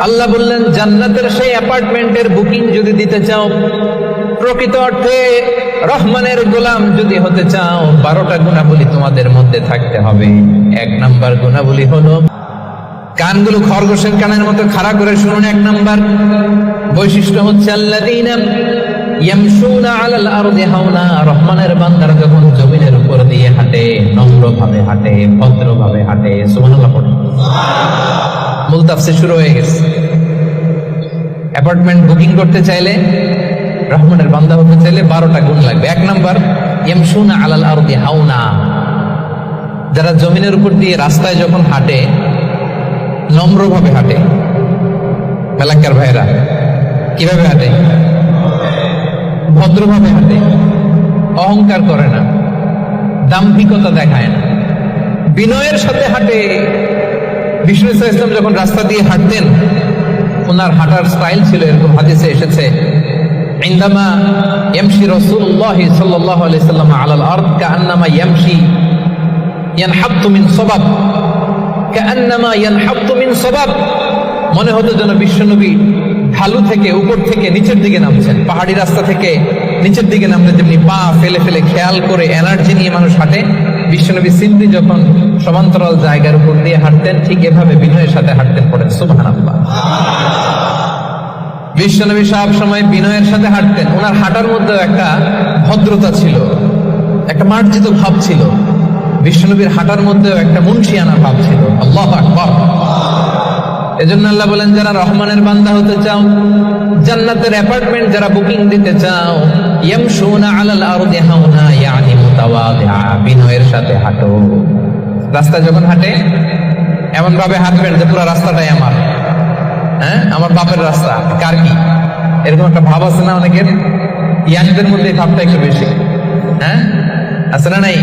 আল্লাহ বললেন, জান্নাতের সেই অ্যাপার্টমেন্টের বুকিং যদি দিতে চাও, প্রকৃত অর্থে রহমানের গোলাম যদি হতে চাও, 12টা গুণাবলী তোমাদের মধ্যে থাকতে হবে। 1 নাম্বার গুণাবলী হলো, কানগুলো খরগোশের কানের মতো খাড়া করে শুনুন। 1 নাম্বার বৈশিষ্ট্য হচ্ছে আল্লাযীনা ইয়ামশুনা আলাল আরদি হাওনা, রহমানের বান্দারা যখন জমিনের উপর দিয়ে হাঁটে, নম্রভাবে হাঁটে, ভদ্রভাবে হাঁটে। সুবহানাল্লাহ পড়ুন। মূল তাফসীর শুরু হয়ে গেছে। অ্যাপার্টমেন্ট বুকিং করতে চাইলে, রহমানের বান্দা হতে চাইলে 12টা গুণ লাগবে। 1 নাম্বার, ইয়ামশুনা আলাল আরদি হাওনা, যারা জমিনের উপর দিয়ে রাস্তায় যখন হাঁটে নম্রভাবে হাঁটে। মেলাক্কার ভাইরা কিভাবে হাঁটে? ভদ্রভাবে হাঁটে, অহংকার করে না, দাম্ভিকতা দেখায় না, বিনয়ের সাথে হাঁটে। বিষ্ণু ইসলাম যখন রাস্তা দিয়ে হাঁটতেন, ওনার হাঁটার স্টাইল ছিল এরকম, হাদিসে এসেছে, ইনদামা ইয়ামশি রাসূলুল্লাহ সাল্লাল্লাহু আলাইহি সাল্লাম আলাল আরদ কাআন্নামা ইয়ামশি ইয়ানহাত্তু মিন সাবাব, কাআন্নামা ইয়ানহাত্তু মিন সাবাব, মনে হতো যেন বিশ্বনবী ঢালু থেকে, উপর থেকে নিচের দিকে নামছেন। পাহাড়ি রাস্তা থেকে নিচের দিকে নামলে যেমনি পা ফেলে ফেলে খেয়াল করে এনার্জি নিয়ে মানুষ হাঁটে, বিশ্বনবী সিন্ধি যখন সমান্তরাল জায়গার উপর দিয়ে হাঁটতেন, ঠিক এভাবে বিনয়ের সাথে হাঁটতেন। পড়েন সুবহানাল্লাহ। বিশ্বনবী সব সময় বিনয়ের সাথে হাঁটতেন। ওনার হাঁটার মধ্যে একটা ভদ্রতা ছিল, একটা মার্জিত ভাব ছিল। বিশ্বনবীর হাঁটার মধ্যেও একটা মুনশিয়ানা ভাব ছিল। আল্লাহু আকবার। এজন্য আল্লাহ বলেন, যারা রহমানের বান্দা হতে চাও, জান্নাতের অ্যাপার্টমেন্ট যারা বুকিং দিতে চাও, ইয়ামশুনা আলাল আরদি হাওনা ইয়ানি মুতাওয়াদিআ, বিনয়ের সাথে হাঁটো। রাস্তায় যখন হাঁটে এমন ভাবে হাঁটবেন যে পুরো রাস্তাটাই আমার, হ্যাঁ, আমার বাপের রাস্তা, কার কি, এরকম একটা ভাব আছে না অনেকের? ইয়াংদের মধ্যে এই ভাবটা একটু বেশি, হ্যাঁ, আছে না নাই?